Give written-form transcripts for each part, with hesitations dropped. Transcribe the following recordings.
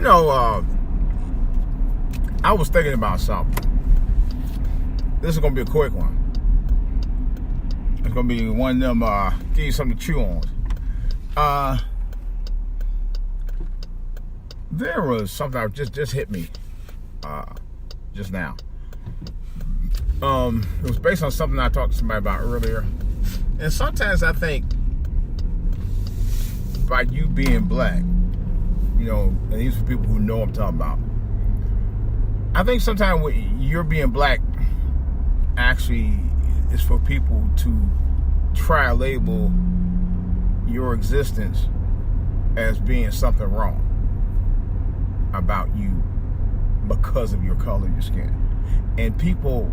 I was thinking about something. This is going to be a quick one. It's going to be one of them, give you something to chew on. There was something that just hit me just now. It was based on something I talked to somebody about earlier. And sometimes I think by you being black, and these are people who know what I'm talking about. I think sometimes when you're being black actually is for people to try to label your existence as being something wrong about you because of your color of your skin. And people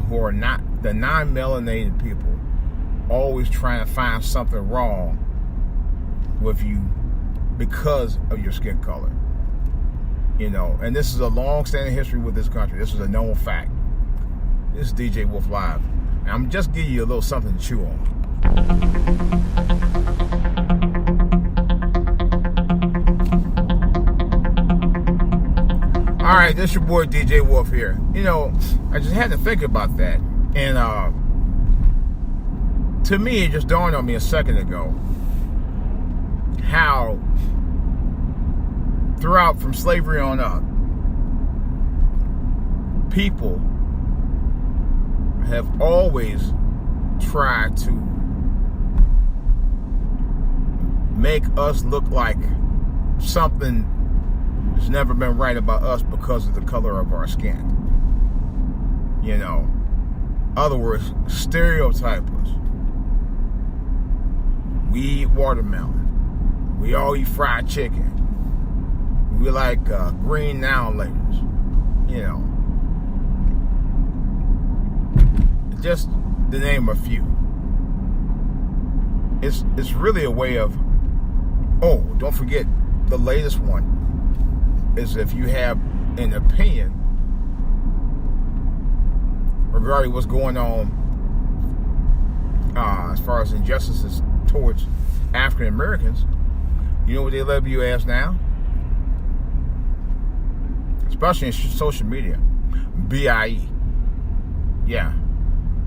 who are not the non-melanated people always trying to find something wrong with you because of your skin color. And this is a long-standing history with this country. This is a known fact. This is DJ Wolf Live. And I'm just giving you a little something to chew on. All right, this is your boy DJ Wolf here. I just had to think about that. And to me, it just dawned on me a second ago how throughout from slavery on up, people have always tried to make us look like something that's never been right about us because of the color of our skin. Other words, stereotype us. We eat watermelon. We all eat fried chicken. We like green now layers. Just to name a few. It's really a way of, don't forget the latest one is if you have an opinion regarding what's going on as far as injustices towards African Americans, you know what they label you as now? Especially in social media. BIE. Yeah.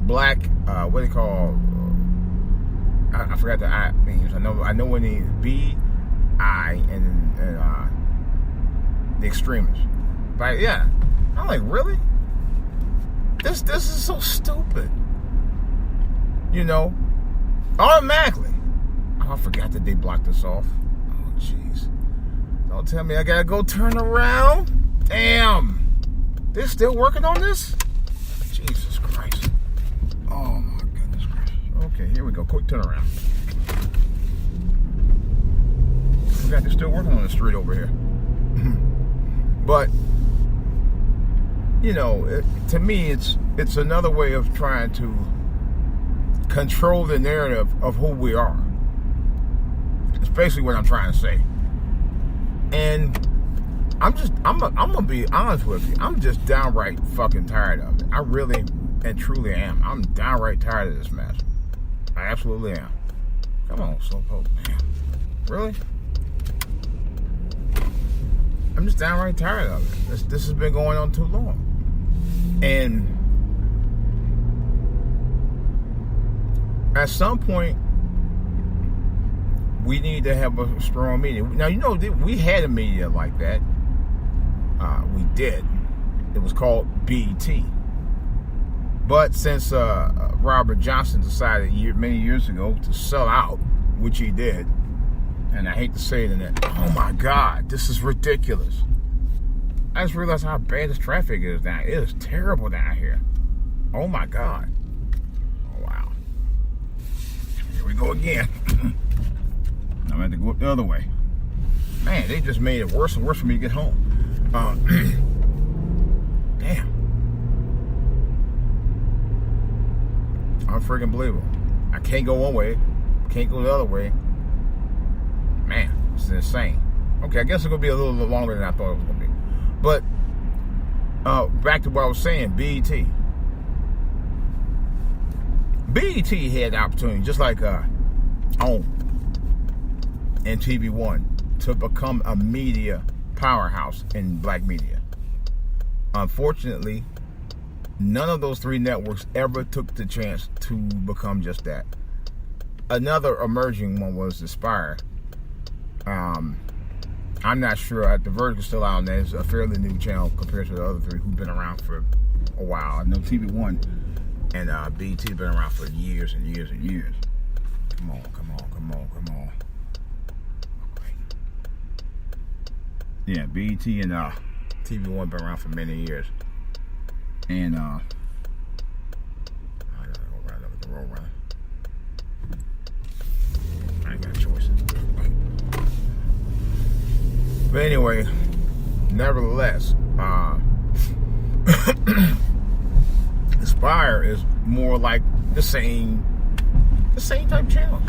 Black, what they call, I forgot the I names. I know when they BI and the extremists. But yeah, I'm like, really? This is so stupid. Automatically. I forgot that they blocked us off. Oh, jeez. Don't tell me I gotta go turn around. Damn. They're still working on this? Jesus Christ. Oh my goodness gracious. Okay, here we go. Quick turnaround. Forgot they're still working on the street over here. But to me, it's another way of trying to control the narrative of who we are. It's basically what I'm trying to say. And I'm gonna be honest with you. I'm just downright fucking tired of it. I really and truly am. I'm downright tired of this mess. I absolutely am. Come on, Slowpoke, man. Really? I'm just downright tired of it. This has been going on too long. And at some point, we need to have a strong media. Now, we had a media like that. We did. It was called BET. But since Robert Johnson decided many years ago to sell out, which he did, and I hate to say it in that, oh my God, this is ridiculous. I just realized how bad this traffic is down. It is terrible down here. Oh my God. Oh wow. Here we go again. I'm going to have to go up the other way. Man, they just made it worse and worse for me to get home. Damn. Unfreaking-believable. I can't go one way. Can't go the other way. Man, it's insane. Okay, I guess it's going to be a little bit longer than I thought it was going to be. But, back to what I was saying, BET. BET had the opportunity, just like OWN and TV One, to become a media powerhouse in black media. Unfortunately, none of those three networks ever took the chance to become just that. Another emerging one was Aspire. I'm not sure. The Vertical's still out, and that is a fairly new channel compared to the other three who've been around for a while. I know TV One and BET have been around for years and years and years. Come on. Yeah, BET and TV One been around for many years. And I gotta go right up the road running. I ain't got a choice. But anyway, nevertheless, Aspire is more like the same type channel.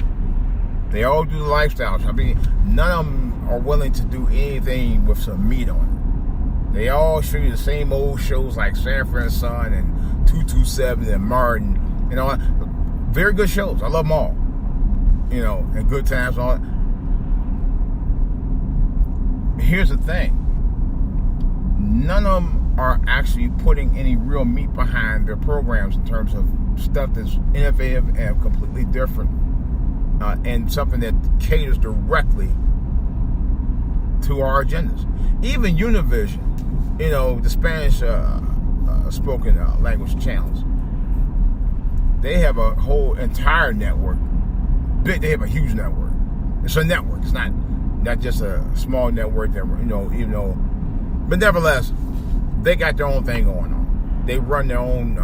They all do the lifestyles. I mean, none of them are willing to do anything with some meat on it. They all show you the same old shows like Sanford and Son and 227 and Martin. You know, very good shows. I love them all. You know, and Good Times and all that. Here's the thing. None of them are actually putting any real meat behind their programs in terms of stuff that's innovative and completely different. And something that caters directly to our agendas. Even Univision, you know, the Spanish spoken language channels, they have a whole entire network. They have a huge network. It's a network. It's not just a small network that, but nevertheless, they got their own thing going on. They run their own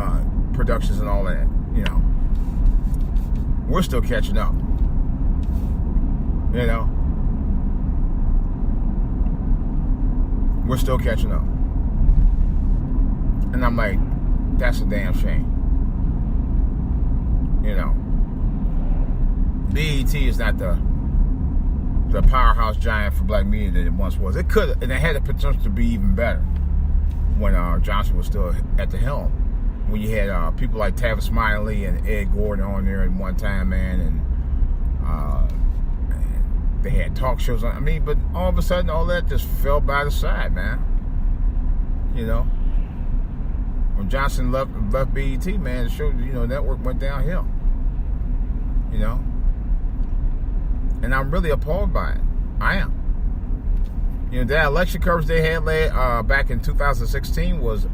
productions and all that. You know, we're still catching up. You know, we're still catching up. And I'm like, that's a damn shame. You know, BET is not the powerhouse giant for black media that it once was. It could, and it had the potential to be even better when Johnson was still at the helm. When you had people like Tavis Smiley and Ed Gordon on there at one time, man, and they had talk shows on. I mean, but all of a sudden, all that just fell by the side, man. You know, when Johnson left BET, man, the show, network went downhill. You know, and I'm really appalled by it. I am. You know, that election coverage they had back in 2016 was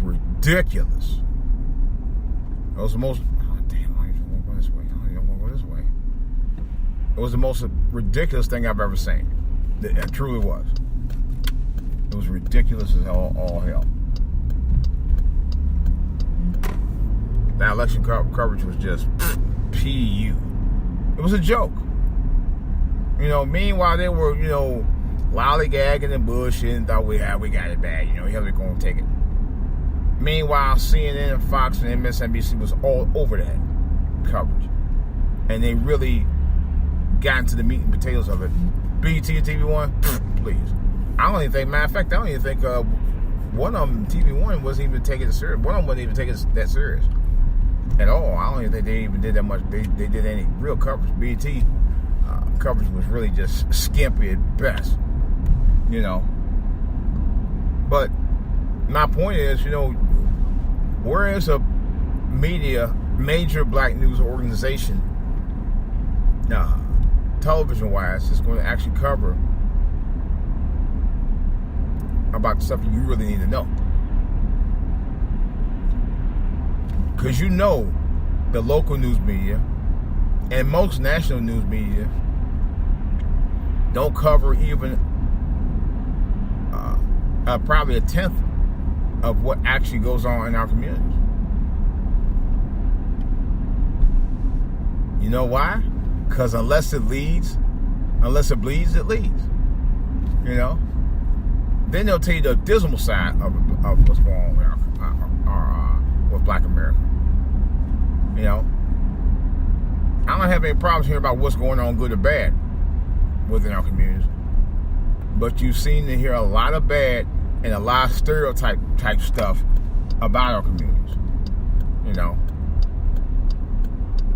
ridiculous. It was the most. It was the most ridiculous thing I've ever seen. It truly was. It was ridiculous as all hell. That election coverage was just PU. It was a joke. You know, meanwhile they were, lollygagging and bullshitting and thought we got it bad. Hillary gonna take it. Meanwhile, CNN and Fox and MSNBC was all over that coverage. And they really got into the meat and potatoes of it. BET and TV One, please. I don't even think, matter of fact, I don't even think one of them, TV One, wasn't even taking it serious. One of them wasn't even taking it that serious at all. I don't even think they even did that much. They did any real coverage. BET coverage was really just skimpy at best, But my point is, where is a major black news organization, television-wise, is going to actually cover about the stuff you really need to know? Because the local news media and most national news media don't cover even probably a tenth of what actually goes on in our communities. You know why? Because unless it bleeds, it leads. Then they'll tell you the dismal side of what's going on with Black America. I don't have any problems hearing about what's going on, good or bad, within our communities. But you seem to hear a lot of bad and a lot of stereotype type stuff about our communities.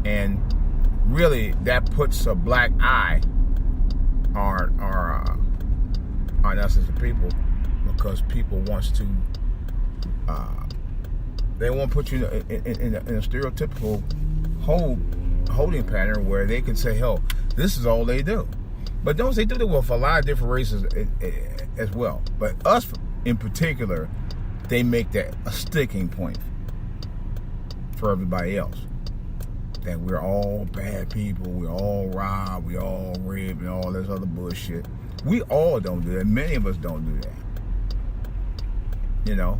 And really, that puts a black eye on us as a people, because people wants to, they want to put you in a stereotypical holding pattern where they can say, hell, this is all they do. But don't they do that with a lot of different races as well. But us in particular, they make that a sticking point for everybody else. That we're all bad people, we all rob, we all rape, and all this other bullshit. We all don't do that. Many of us don't do that. You know?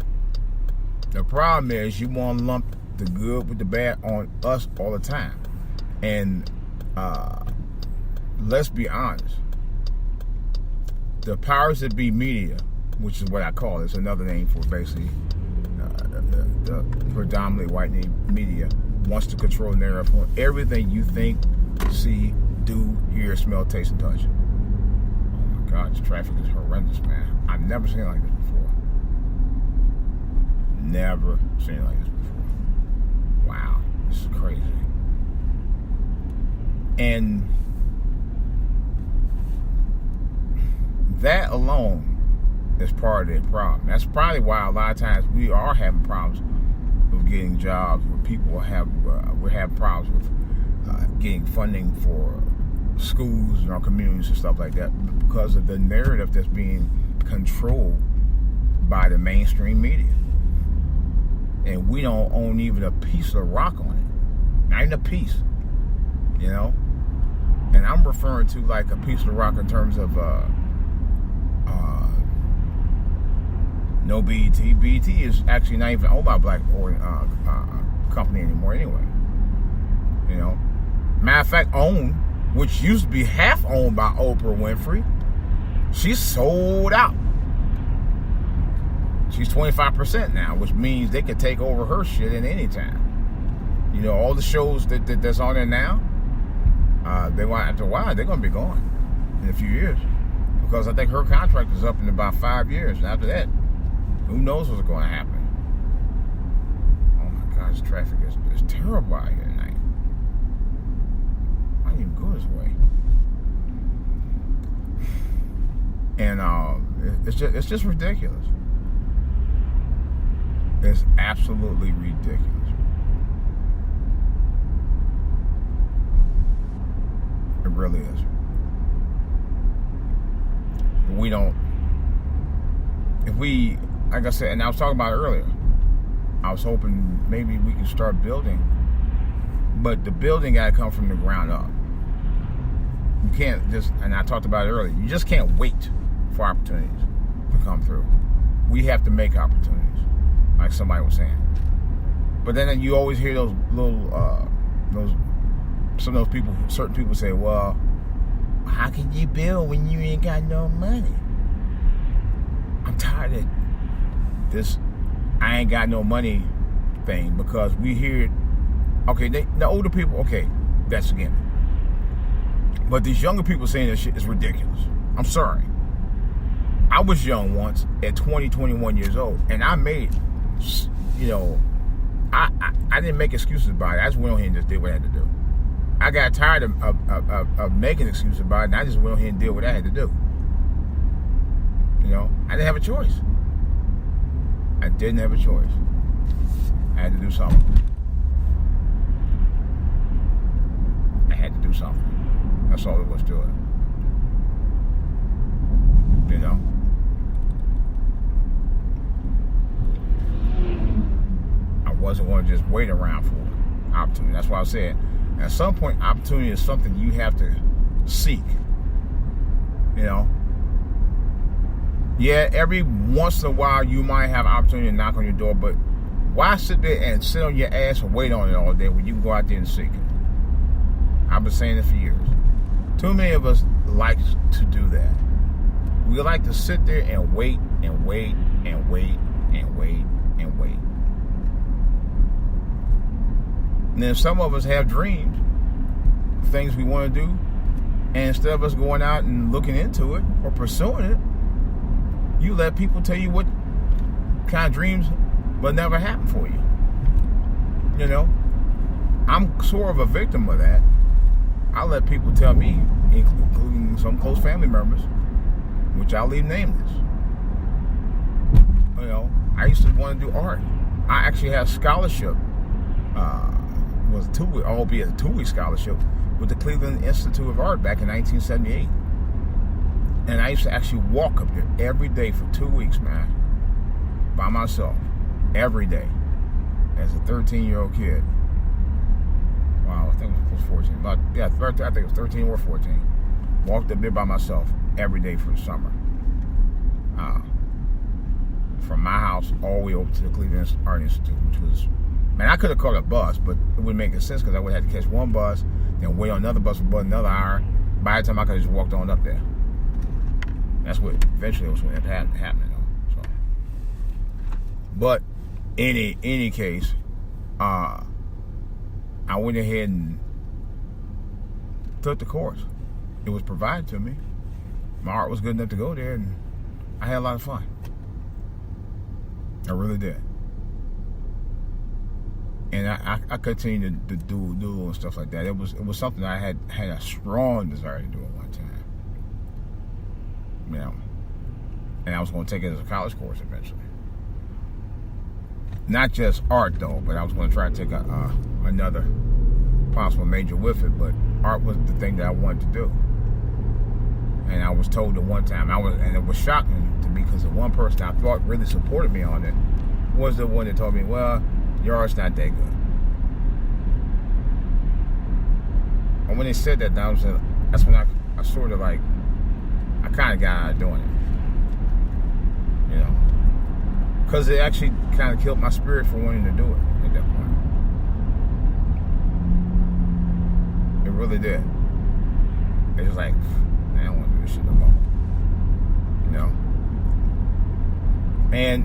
The problem is you want to lump the good with the bad on us all the time. And let's be honest. The powers that be media, which is what I call it, it's another name for basically the predominantly white media, wants to control the narrative on everything you think, see, do, hear, smell, taste, and touch. Oh my God, this traffic is horrendous, man. I've never seen it like this before. Never seen it like this before. Wow, this is crazy. And that alone is part of the problem. That's probably why a lot of times we are having problems with getting jobs, where people we have problems with getting funding for schools in our communities and stuff like that, because of the narrative that's being controlled by the mainstream media. And we don't own even a piece of the rock on it. Not even a piece. You know? And I'm referring to like a piece of the rock in terms of no BET. BET is actually not even owned by a black company anymore anyway. You know? Matter of fact, OWN, which used to be half owned by Oprah Winfrey, she's sold out. She's 25% now, which means they can take over her shit at any time. You know, all the shows that's on there now, after a while, they're going to be gone in a few years. Because I think her contract is up in about 5 years. And after that, who knows what's going to happen. Oh my God, this traffic is terrible out here tonight. I didn't even go this way. And it's just ridiculous. It's absolutely ridiculous. It really is. We don't, if we, like I said, and I was talking about it earlier, I was hoping maybe we can start building, but the building got to come from the ground up. You can't just, and I talked about it earlier, you just can't wait for opportunities to come through. We have to make opportunities, like somebody was saying. But then you always hear those little, some of those people, certain people say, well, how can you build when you ain't got no money? I'm tired of this I ain't got no money thing, because we hear it. Okay, the older people, okay, that's again. But these younger people saying that shit is ridiculous. I'm sorry. I was young once at 20, 21 years old, and I made, you know, I didn't make excuses about it. I just went on here and just did what I had to do. I got tired of making excuses about it, and I just went on here and did what I had to do. You know, I didn't have a choice. I didn't have a choice. I had to do something. I had to do something. That's all it was to it. You know? I wasn't going to just wait around for opportunity. That's why I said, at some point, opportunity is something you have to seek. You know? Yeah, every once in a while you might have an opportunity to knock on your door, but why sit there and sit on your ass and wait on it all day when you can go out there and seek it? I've been saying it for years. Too many of us like to do that. We like to sit there and wait and wait and wait and wait and wait. And then some of us have dreams, things we want to do, and instead of us going out and looking into it or pursuing it, you let people tell you what kind of dreams will never happen for you. You know? I'm sort of a victim of that. I let people tell me, including some close family members, which I'll leave nameless. You know, I used to want to do art. I actually had a scholarship. Was a 2-week, albeit a 2-week scholarship with the Cleveland Institute of Art back in 1978. And I used to actually walk up there every day for 2 weeks, man, by myself, every day, as a 13-year-old kid. Wow, I think it was 14. I think it was 13 or 14. Walked up there by myself every day for the summer. From my house all the way over to the Cleveland Art Institute, which was, man, I could have caught a bus, but it wouldn't make sense because I would have to catch one bus, then wait on another bus for about another hour. By the time I could have just walked on up there. That's what eventually was what happening. So, but in any case, I went ahead and took the course. It was provided to me. My art was good enough to go there, and I had a lot of fun. I really did. And I continued to do and stuff like that. It was something I had a strong desire to do at one time. You know, and I was going to take it as a college course eventually. Not just art though, but I was going to try to take another possible major with it. But art was the thing that I wanted to do. And I was told at one time, and it was shocking to me because the one person I thought really supported me on it was the one that told me, well, your art's not that good. And when they said that, that's when I sort of like, I kind of got out of doing it. You know, because it actually kind of killed my spirit for wanting to do it at that point. It really did. It was like, man, I don't want to do this shit no more. You know? And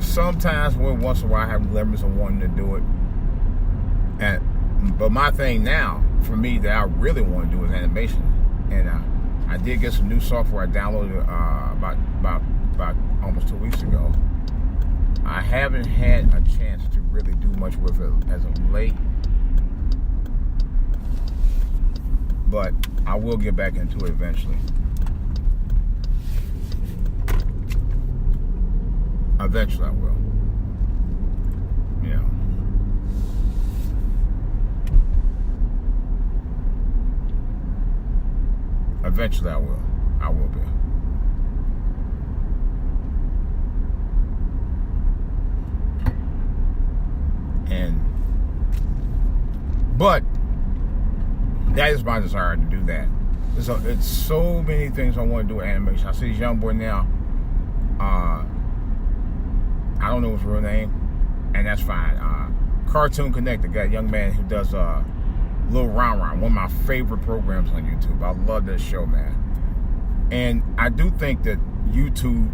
sometimes, once in a while, I have glimmers of wanting to do it. But my thing now, for me, that I really want to do is animation. And I did get some new software I downloaded about almost 2 weeks ago. I haven't had a chance to really do much with it as of late. But I will get back into it eventually. Eventually I will. You know. Eventually I will. I will be. But that is my desire to do that. It's so many things I want to do with animation. I see this young boy now. I don't know his real name, and that's fine. Cartoon Connect, the young man who does Little Round Round, one of my favorite programs on YouTube. I love that show, man. And I do think that YouTube,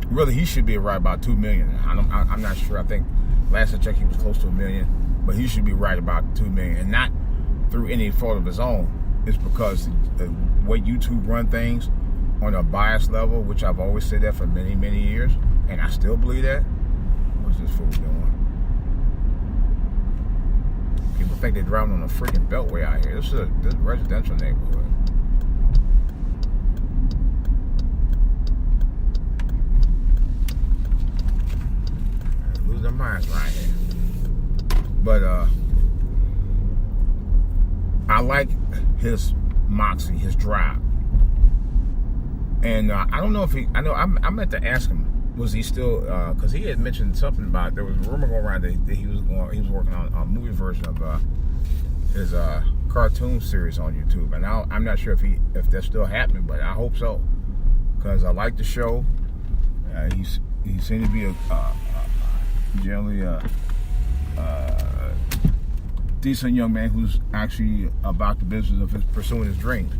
really, he should be right about 2 million. I'm not sure. I think last I checked, he was close to 1 million, but he should be right about 2 million, and not through any fault of his own. It's because the way YouTube run things on a bias level, which I've always said that for many, many years, and I still believe that. What's this fool doing? People think they're driving on a freaking beltway out here. This is a residential neighborhood. Lose their minds right here. But I like his moxie, his drive. And I don't know if I meant to ask him, was he still, because he had mentioned something about, there was a rumor going around that he was working on a movie version of his cartoon series on YouTube. And I'm not sure if that's still happening, but I hope so, because I like the show. He seemed to be generally a decent young man who's actually about the business of pursuing his dreams.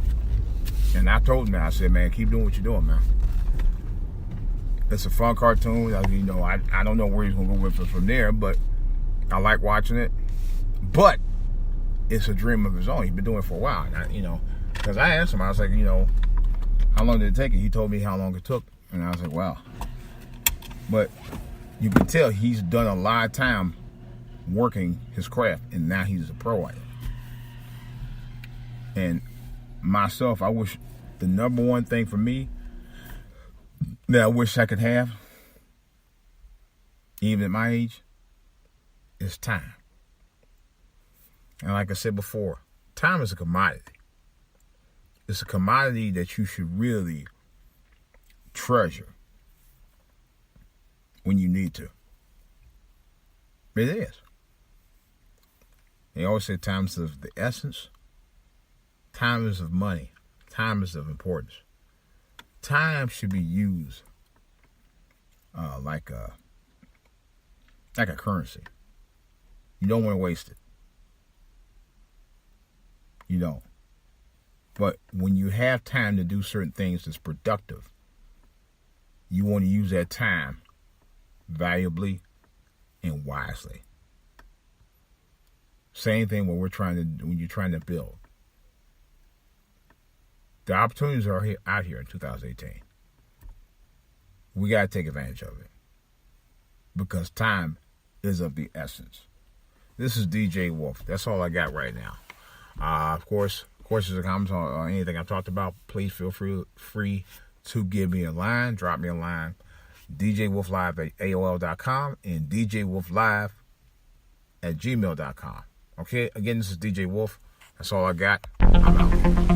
And I told him that. I said, man, keep doing what you're doing, man. It's a fun cartoon. I don't know where he's going to go with it from there, but I like watching it. But it's a dream of his own. He's been doing it for a while. Because I asked him, I was like, how long did it take? And he told me how long it took. And I was like, wow. But you can tell he's done a lot of time working his craft, and now he's a pro at it. And myself, I wish the number one thing for me that I wish I could have, even at my age, is time. And like I said before, time is a commodity. It's a commodity that you should really treasure when you need to. It is. They always say time is of the essence. Time is of money. Time is of importance. Time should be used like a currency. You don't want to waste it. You don't. But when you have time to do certain things that's productive, you want to use that time valuably and wisely. Same thing when you're trying to build. The opportunities are out here in 2018. We got to take advantage of it because time is of the essence. This is DJ Wolf. That's all I got right now. Of course, questions or comments on anything I've talked about, please feel free to give me a line. Drop me a line. DJWolfLive@AOL.com and DJWolfLive@gmail.com. Okay, again, this is DJ Wolf. That's all I got. I'm out.